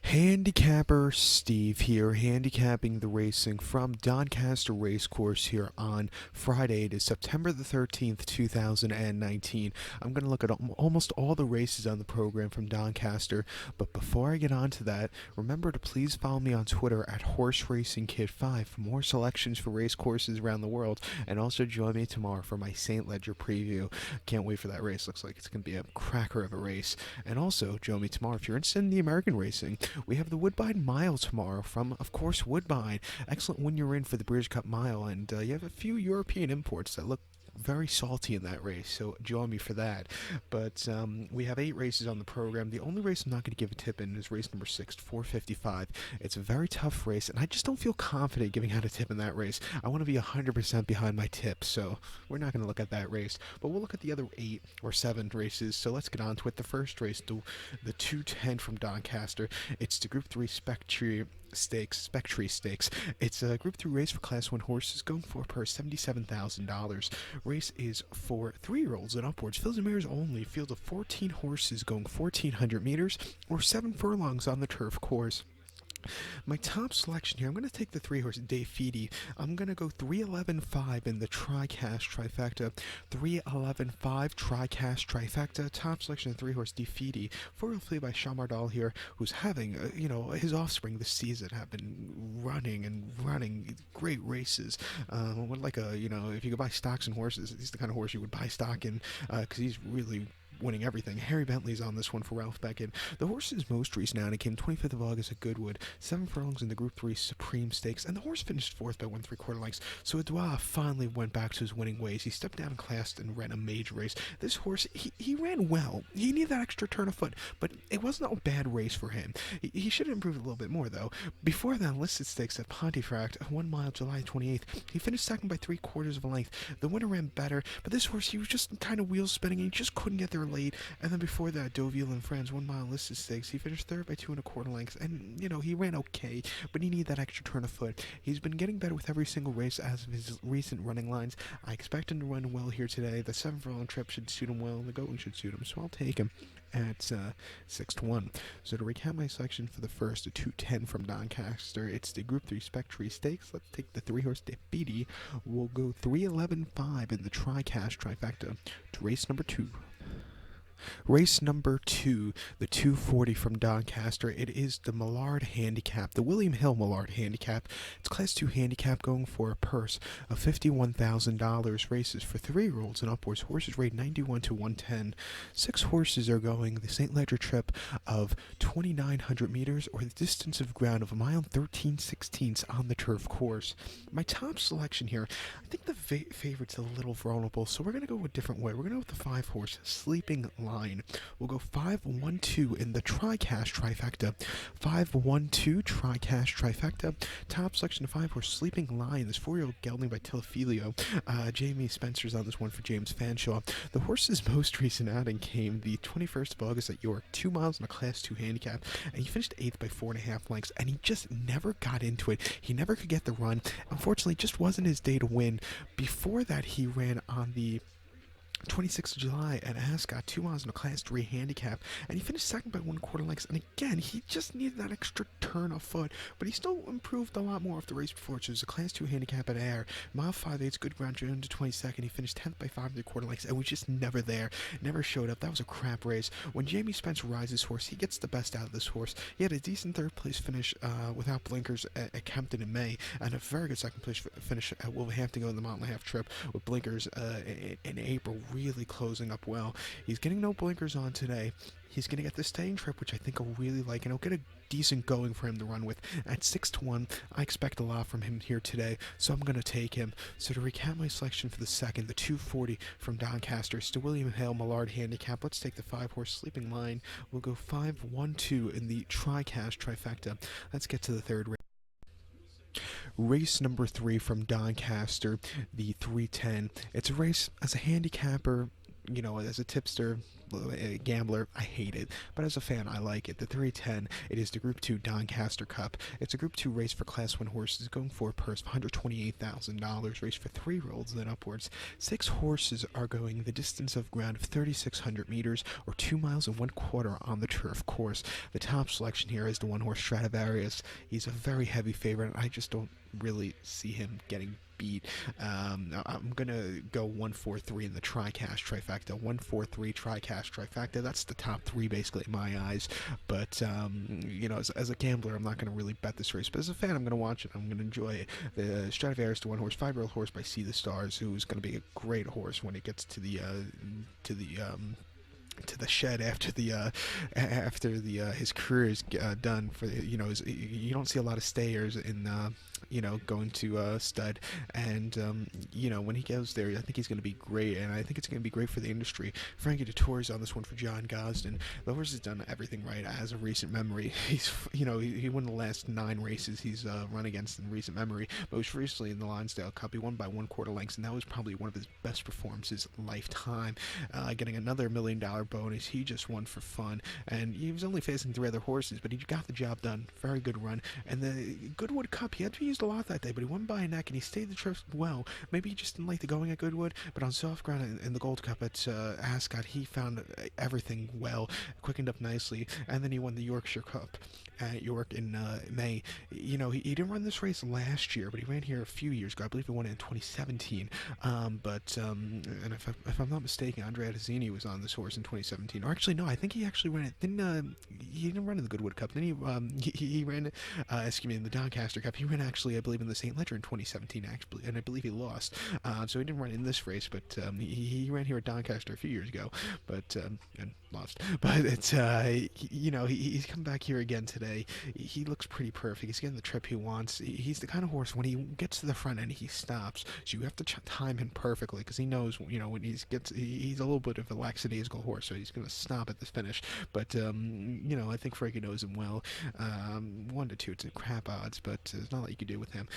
Handicapper Steve here, handicapping the racing from Doncaster Racecourse here on Friday. It is September the 13th, 2019. I'm going to look at almost all the races on the program from Doncaster, but before I get on to that, remember to please follow me on Twitter at HorseRacingKid5 for more selections for race courses around the world, and also join me tomorrow for my St. Ledger preview. Can't wait for that race. Looks like it's going to be a cracker of a race. And also join me tomorrow if you're interested in the American racing. We have the Woodbine Mile tomorrow from, of course, Woodbine. Excellent when you're in for the British Cup Mile, and you have a few European imports that look very salty in that race, so join me for that. But we have 8 races on the program. The only race I'm not going to give a tip in is race number 6, 455. It's a very tough race, and I just don't feel confident giving out a tip in that race. I want to be 100% behind my tip, so we're not going to look at that race. But we'll look at the other 8 or 7 races, so let's get on to it. The first race, the 210 from Doncaster. It's the Group 3 Sceptre Stakes. It's a Group 3 race for Class 1 horses going for a purse $77,000. Race is for 3-year-olds and upwards. Fills and mares only. Field of 14 horses going 1,400 meters or 7 furlongs on the turf course. My top selection here, I'm going to take the 3-horse Defidi. I'm going to go 3-11-5 in the Tri-Cash Trifecta. 3-11-5 Tri-Cash Trifecta. Top selection of 3-horse Defidi. 4-wheel play by Chamardal here, who's having, his offspring this season have been running great races. If you could buy stocks in horses, he's the kind of horse you would buy stock in, because he's really winning everything. Harry Bentley's on this one for Ralph Beckett. The horse's most recent outing came 25th of August at Goodwood, 7 furlongs in the Group 3 Supreme Stakes, and the horse finished 4th by 1 3/4 lengths. So Edouard finally went back to his winning ways. He stepped down in class and ran a major race. This horse, he ran well. He needed that extra turn of foot, but it wasn't a bad race for him. He should have improved a little bit more, though. Before that, listed stakes at Pontefract, 1 mile, July 28th. He finished second by 3/4 of a length. The winner ran better, but this horse, he was just kind of wheel spinning, and he just couldn't get there late. And then before that, Deauville and Friends, 1 mile listed stakes. He finished 3rd by 2 1/4 lengths, and he ran okay, but he needed that extra turn of foot. He's been getting better with every single race as of his recent running lines. I expect him to run well here today. The 7 furlong trip should suit him well, and the going should suit him, so I'll take him at 6-1. So to recap my selection for the first, the 210 from Doncaster, it's the Group 3 Sceptre Stakes. Let's take the 3-horse Defidi. We'll go 3-11-5 in the Tri-Cash Trifecta to race number 2. Race number 2, the 240 from Doncaster. It is the Mallard Handicap, the William Hill Mallard Handicap. It's Class 2 handicap going for a purse of $51,000. Races for 3-year-olds and upwards. Horses rate 91 to 110. 6 horses are going the St. Ledger trip of 2,900 meters, or the distance of ground of 1.13 on the turf course. My top selection here, I think the favorite's a little vulnerable, so we're going to go a different way. We're going to go with the 5-horse Sleeping Line. We'll go 5-1-2 in the Tri-Cash Trifecta. 5-1-2 Tri-Cash Trifecta. Top selection of 5-horse Sleeping Line. This 4-year-old gelding by Tilafilio. Jamie Spencer's on this one for James Fanshaw. The horse's most recent outing came the 21st of August at York. 2 miles in a Class 2 handicap, and he finished 8th by 4.5 lengths, and he just never got into it. He never could get the run. Unfortunately, it just wasn't his day to win. Before that, he ran on the 26th of July at Ascot, 2 miles in a Class 3 handicap, and he finished second by 1/4 lengths. And again, he just needed that extra turn of foot, but he still improved a lot more off the race before. So it was a Class 2 handicap at Ayr. Mile 5/8, good ground, June to 22nd. He finished 10th by 5 3/4 lengths, and was just never there, never showed up. That was a crap race. When Jamie Spencer rides his horse, he gets the best out of this horse. He had a decent 3rd place finish without blinkers at Kempton in May, and a very good 2nd place finish at Wolverhampton in the mile and a half trip with blinkers in April. Really closing up well. He's getting no blinkers on today. He's going to get the staying trip, which I think I'll really like, and I'll get a decent going for him to run with. At 6-1, I expect a lot from him here today, so I'm going to take him. So to recap my selection for the second, the 240 from Doncaster, it's the William Hill Mallard Handicap. Let's take the 5-horse Sleeping Line. We'll go 5-1-2 in the Tri-Cash Trifecta. Let's get to the third race. Race number 3 from Doncaster, the 310. It's a race as a handicapper, as a tipster, a gambler, I hate it, but as a fan, I like it. The 310, it is the Group 2 Doncaster Cup. It's a Group 2 race for Class 1 horses, going for a purse of $128,000, race for 3-year-olds and upwards. 6 horses are going the distance of ground of 3,600 meters, or 2 miles and 1/4 on the turf course. The top selection here is the 1-horse Stradivarius. He's a very heavy favorite. I just don't really see him getting beat. I'm gonna go 1-4-3 in the tri-cash trifecta. 1-4-3 tri-cash trifecta. That's the top 3 basically in my eyes. But as a gambler, I'm not gonna really bet this race. But as a fan, I'm gonna watch it. I'm gonna enjoy it. The Stradivarius, the 1-horse 5-year-old horse by See the Stars, who's gonna be a great horse when it gets to the shed after his career is done. For you don't see a lot of stayers in going to stud, and when he goes there, I think he's going to be great, and I think it's going to be great for the industry. Frankie Dettori's on this one for John Gosden. The horse has done everything right as of recent memory. He's he won the last 9 races he's run against in recent memory. Most recently in the Lonsdale Cup, he won by 1/4 lengths, and that was probably one of his best performances lifetime. Getting another $1 million bonus. He just won for fun, and he was only facing 3 other horses, but he got the job done. Very good run. And the Goodwood Cup, he had to use a lot that day, but he won by a neck, and he stayed the trip well. Maybe he just didn't like the going at Goodwood, but on soft ground in the Gold Cup at Ascot, he found everything well, quickened up nicely, and then he won the Yorkshire Cup at York in May. He didn't run this race last year, but he ran here a few years ago. I believe he won it in 2017. And if I'm not mistaken, Andrea Tazzini was on this horse in 2017. Or actually, no, I think he actually ran it. He didn't run in the Goodwood Cup. Then he ran, in the Doncaster Cup. He ran actually, I believe, in the St. Ledger in 2017, actually, and I believe he lost. So he didn't run in this race, but he ran here at Doncaster a few years ago, but and lost. But it's he's come back here again today. He looks pretty perfect. He's getting the trip he wants. He's the kind of horse when he gets to the front end, he stops. So you have to time him perfectly, because he knows when he's a little bit of a lackadaisical horse, so he's going to stop at the finish. But I think Frankie knows him well. 1-2, it's a crap odds, but there's not a lot you can do with him.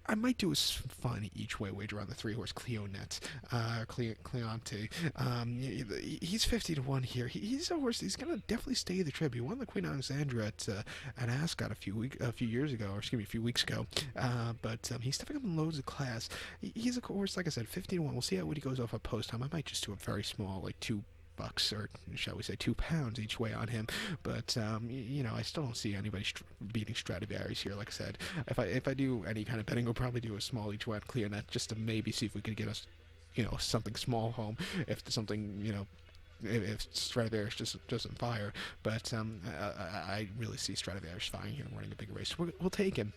I might do a fun each way wager on the 3-horse Cleonette, Cleonte. He's 50-1 here. He's a horse. He's gonna definitely stay the trip. He won the Queen Alexandra at Ascot a few years ago, or excuse me, a few weeks ago. But he's stepping up in loads of class. He's a horse, like I said, 50-1. We'll see how he goes off at post time. I might just do a very small, like $2, or shall we say £2 each way on him, but I still don't see anybody beating Stradivarius here. Like I said, if I do any kind of betting, we'll probably do a small each way on Cleonette, just to maybe see if we could get us something small home, if something if Stradivarius just doesn't fire. But I really see Stradivarius firing here and running a big race. We'll take him.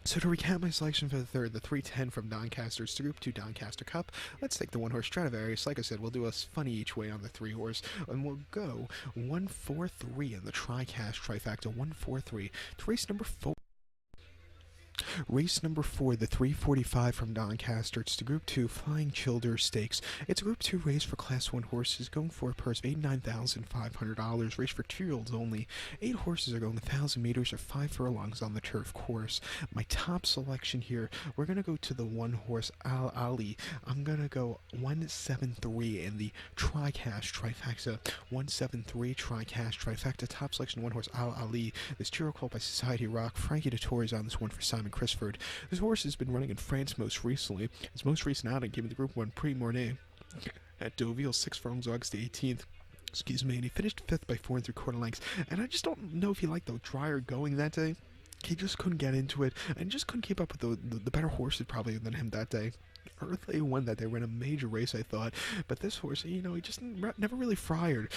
So to recap my selection for the 310 from Doncaster, it's the Group 2 Doncaster Cup. Let's take the 1-horse Stradivarius. Like I said, we'll do a funny each way on the 3-horse, and we'll go 1-4-3 in the tri-cash trifecta. 1-4-3 to race number 4. Race number 4, the 345 from Doncaster. It's the Group 2 Flying Childer Stakes. It's a Group 2 race for Class 1 horses, going for a purse of $89,500. Race for 2-year-olds only. 8 horses are going 1,000 meters or 5 furlongs on the turf course. My top selection here, we're going to go to the 1-horse Al Ali. I'm going to go 1-7-3 in the tri-cash trifecta. 1-7-3 tri-cash trifecta. Top selection, 1-horse Al Ali. This 2-year-old called by Society Rock. Frankie Dettori's on this one for Simon Crisford. This horse has been running in France most recently. His most recent outing came in the Group 1 Prix Mornay at Deauville, 6 furlongs, August the 18th. And he finished 5th by 4 3/4 lengths. And I just don't know if he liked the drier going that day. He just couldn't get into it, and just couldn't keep up with the better horses probably than him that day. Earthly won that they ran a major race, I thought, but this horse, he just never really fired.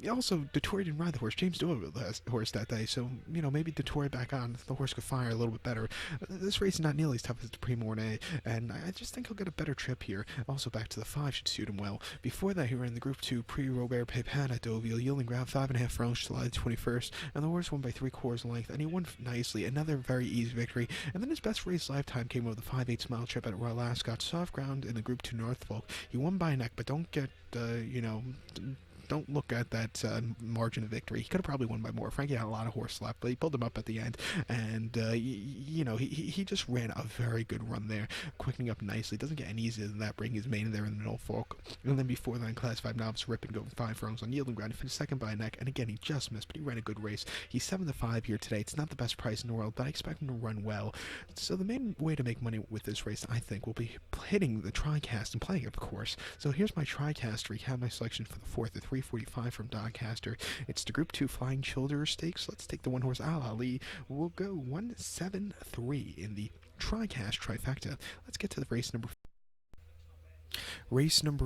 Also, Dettori didn't ride the horse. James Doyle rode the horse that day, so maybe Dettori back on, the horse could fire a little bit better. This race is not nearly as tough as the Prix Mornay, and I just think he'll get a better trip here. Also, back to the 5 should suit him well. Before that, he ran the Group 2 Prix Robert Pepin at Deauville, yielding ground 5.5 furlongs July the 21st, and the horse won by 3/4 length, and he won nicely. Another very easy victory, and then his best race lifetime came over the 5/8 mile trip at Royal Ascot. Soft ground in the Group 2 Norfolk. He won by a neck, but don't get don't look at that margin of victory. He could have probably won by more. Frankie had a lot of horse left, but he pulled him up at the end, and he just ran a very good run there, quickening up nicely. Doesn't get any easier than that, bringing his mane in there in the middle fork. And then before that, in Class 5 novice, Rip and go 5 furlongs on yielding ground. He finished second by a neck, and again, he just missed, but he ran a good race. He's 7-5 here today. It's not the best price in the world, but I expect him to run well. So the main way to make money with this race, I think, will be hitting the TriCast and playing it, of course. So here's my TriCast to recap my selection for the 4th at 3:45 from Doncaster. It's the Group 2 Flying Shoulder Stakes. Let's take the one horse Al Ali. We'll go 1-7-3 in the TriCast trifecta. Let's get to the race number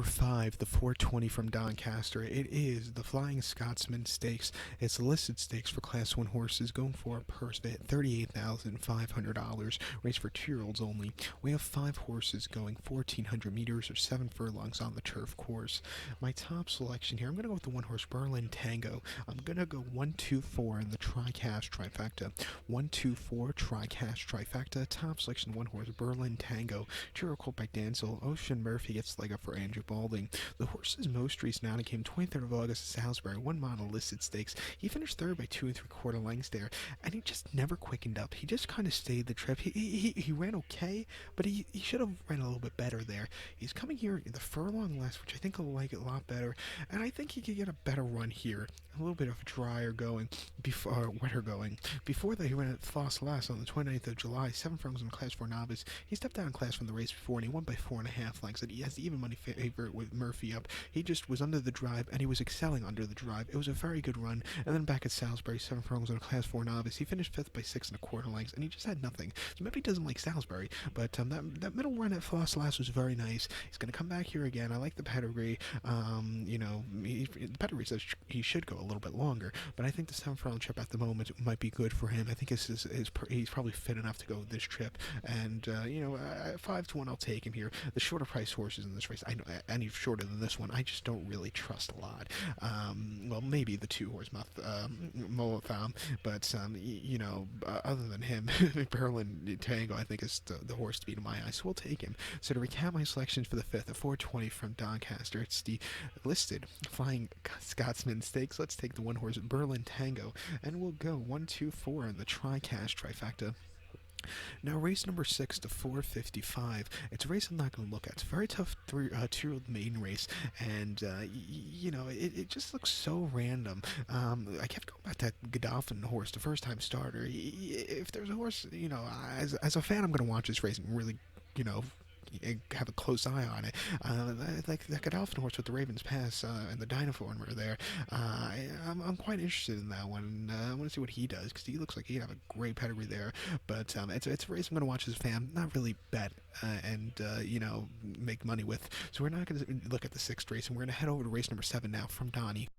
5, the 420 from Doncaster. It is the Flying Scotsman Stakes. It's a listed stakes for Class 1 horses, going for a purse bet $38,500. Race for 2-year-olds only. We have 5 horses going 1,400 meters or 7 furlongs on the turf course. My top selection here, I'm going to go with the one horse Berlin Tango. I'm going to go 1-2-4 in the TriCast trifecta. 1-2-4 TriCast trifecta. Top selection, one horse Berlin Tango. 2-year-old colt by Dancel. Ocean Murphy gets leg up for Andrew Balding. The horse's most recent outing came 23rd of August at Salisbury, 1 mile listed stakes. He finished third by 2 3/4 lengths there, and he just never quickened up. He just kind of stayed the trip. He ran okay, but he should have ran a little bit better there. He's coming here in the furlong less, which I think will like it a lot better, and I think he could get a better run here. A little bit of drier going, wetter going. Before that, he ran at Foss Last on the 29th of July, 7 furlongs in the Class 4 novice. He stepped down in class from the race before, and he won by 4.5 lengths. And he has the even money favorite with Murphy up. He just was under the drive, and he was excelling under the drive. It was a very good run. And then back at Salisbury, 7 furlongs in a Class 4 novice. He finished 5th by 6.25 lengths, and he just had nothing. So maybe he doesn't like Salisbury, but that middle run at Foss Last was very nice. He's going to come back here again. I like the pedigree. The pedigree says he should go a little bit longer, but I think the 7 furlong trip at the moment might be good for him. I think he's probably fit enough to go this trip, and 5-1, I'll take him here. The shorter price horses in this race, I know any shorter than this one, I just don't really trust a lot. Well, maybe the 2-horse Moatham, but other than him, Berlin Tango, I think is the horse to beat in my eyes, so we'll take him. So to recap my selections for the 5th, at 420 from Doncaster, it's the listed Flying Scotsman Stakes. Let's take the one horse Berlin Tango, and we'll go 1-2-4 in the TriCast trifecta. Now, race number 6 to 455. It's a race I'm not going to look at. It's a very tough 2-year-old maiden race, and it just looks so random. I kept going back to that Godolphin horse, the first-time starter. If there's a horse, as a fan, I'm going to watch this race and really, have a close eye on it. Like that Godolphin horse with the Ravens Pass and the Dynaform were there. I'm quite interested in that one. I want to see what he does, because he looks like he'd have a great pedigree there. But it's a race I'm going to watch as a fan, not really bet and make money with. So we're not going to look at the 6th race, and we're going to head over to race number 7 now from Donnie.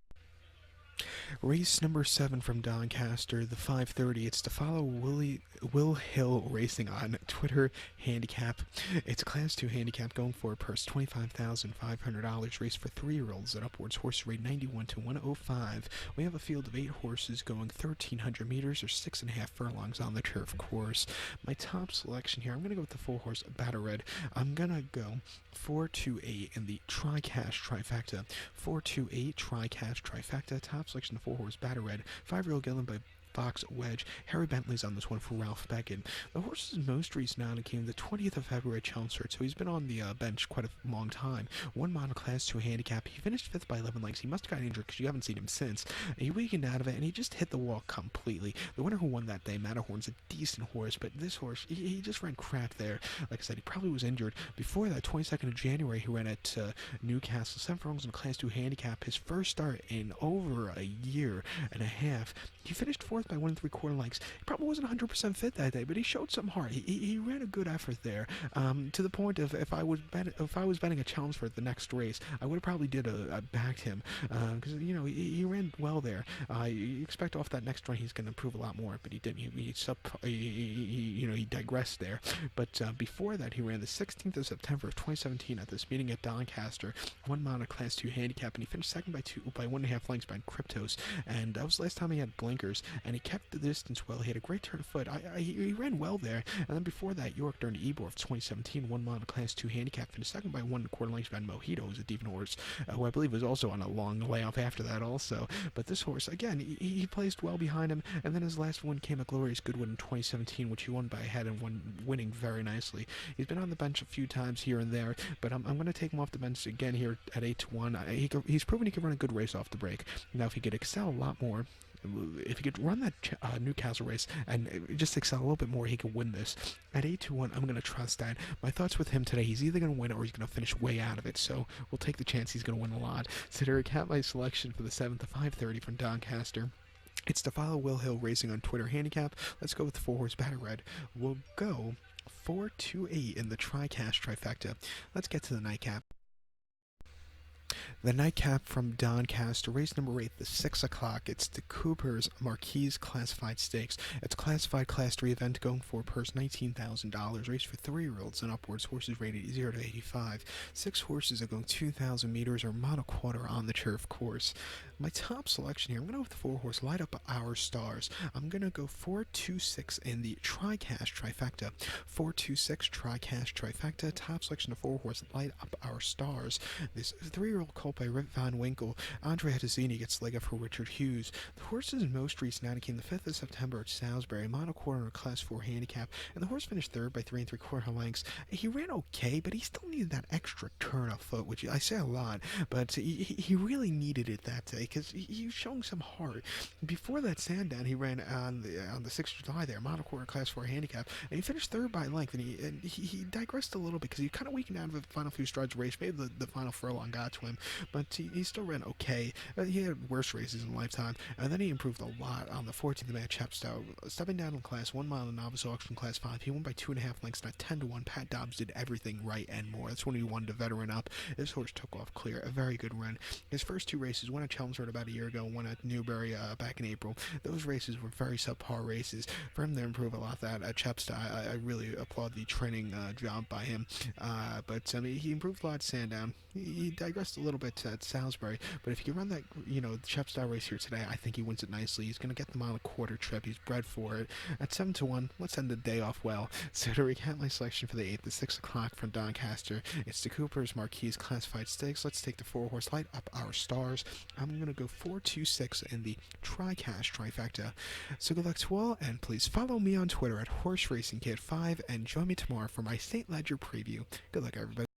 Race number 7 from Doncaster, the 5:30. It's to follow Will Hill Racing on Twitter Handicap. It's a Class 2 handicap going for a purse $25,500. Race for 3-year-olds at upwards. Horse rate 91 to 105. We have a field of 8 horses going 1,300 meters or 6.5 furlongs on the turf course. My top selection here, I'm going to go with the 4-horse Batter Red. I'm going to go 4-2-8 in the TriCast trifecta. 4-2-8 TriCast trifecta. Top selection, the 4-horse Batter Red. 5-year-old Gillen by Fox Wedge. Harry Bentley's on this one for Ralph Beckett. The horse's most recent outing came the 20th of February at Chelmsford, so he's been on the bench quite a long time. 1 mile Class 2 handicap. He finished 5th by 11 lengths. He must have got injured, because you haven't seen him since. He weakened out of it, and he just hit the wall completely. The winner who won that day, Matterhorn's a decent horse, but this horse, he just ran crap there. Like I said, he probably was injured. Before that, 22nd of January, he ran at Newcastle. 7 furlongs in a Class 2 handicap. His first start in over a year and a half. He finished 4th by 1 3/4 lengths. He probably wasn't 100% fit that day, but he showed some heart. He ran a good effort there, to the point of if I was betting a challenge for the next race, I would have probably backed him, because he ran well there. You expect off that next run he's going to improve a lot more, but he didn't. He digressed there. But before that, he ran the 16th of September of 2017 at this meeting at Doncaster, 1 mile Class 2 handicap, and he finished second by 1.5 lengths behind Cryptos, and that was the last time he had blinkers, and he kept the distance well. He had a great turn of foot. He ran well there. And then before that, York Durn Ebor of 2017, 1 mile in a Class 2 handicap, finished second by 1 1/4 lengths behind Mojito, who's a Devon horse, who I believe was also on a long layoff after that also. But this horse, again, he placed well behind him, and then his last win came a Glorious Goodwin in 2017, which he won by a head and winning very nicely. He's been on the bench a few times here and there, but I'm going to take him off the bench again here at 8-1. He's proven he can run a good race off the break. Now, if he could excel a lot more, if he could run that Newcastle race and just excel a little bit more, he could win this. At 8-1, I'm going to trust that. My thoughts with him today, he's either going to win or he's going to finish way out of it, so we'll take the chance he's going to win a lot. So to recap my selection for the 7th of 5:30 from Doncaster, it's to follow Will Hill Racing on Twitter handicap. Let's go with the 4-horse Batter Red. We'll go 4-2-8 in the TriCash trifecta. Let's get to the nightcap. The nightcap from Doncaster, race number 8, the 6 o'clock. It's the Cooper's Marquise Classified Stakes. It's a classified Class 3 event going for a purse $19,000. Race for 3-year-olds and upwards. Horses rated 0 to 85. 6 horses are going 2,000 meters or mile quarter on the turf course. My top selection here, I'm going to go with the 4-horse Light Up Our Stars. I'm going to go 4-2-6 in the TriCash trifecta. 4-2-6 TriCash trifecta. Top selection of 4-horse Light Up Our Stars. This 3-year-old colt by Rip Van Winkle. Andre Hedazini gets leg up for Richard Hughes. The horse's most recent outing came the 5th of September at Salisbury, mile quarter in a Class 4 handicap, and the horse finished 3rd by 3 3/4 lengths. He ran okay, but he still needed that extra turn of foot, which I say a lot, but he really needed it that day because he was showing some heart. Before that Sandown, he ran on the 6th of July there, mile quarter Class 4 handicap, and he finished 3rd by length, and he digressed a little bit because he kind of weakened out of the final few strides of the race. Maybe the final furlong got to him, but he still ran okay. He had worse races in a lifetime, and then he improved a lot on the 14th of May at Chepstow. Stepping down in Class 1 mile in novice auction Class 5, he won by 2.5 lengths, not 10-1. Pat Dobbs did everything right and more. That's when he won the veteran up. This horse took off clear, a very good run. His first 2 races, one at Chelmsford about a year ago, one at Newbury back in April. Those races were very subpar races. For him to improve a lot that at Chepstow, I really applaud the training job by him. But he improved a lot at Sandown. He digressed a little bit at Salisbury, but if he can run that, Chepstow race here today, I think he wins it nicely. He's going to get the mile quarter trip. He's bred for it. At 7-1, let's end the day off well. So to recap my selection for the 8th, the 6 o'clock from Doncaster, it's the Cooper's Marquise Classified Stakes. Let's take the 4-horse Light Up Our Stars. I'm going to go 4-2-6 in the TriCash trifecta. So good luck to all, and please follow me on Twitter at HorseRacingKid5 and join me tomorrow for my St. Ledger preview. Good luck, everybody.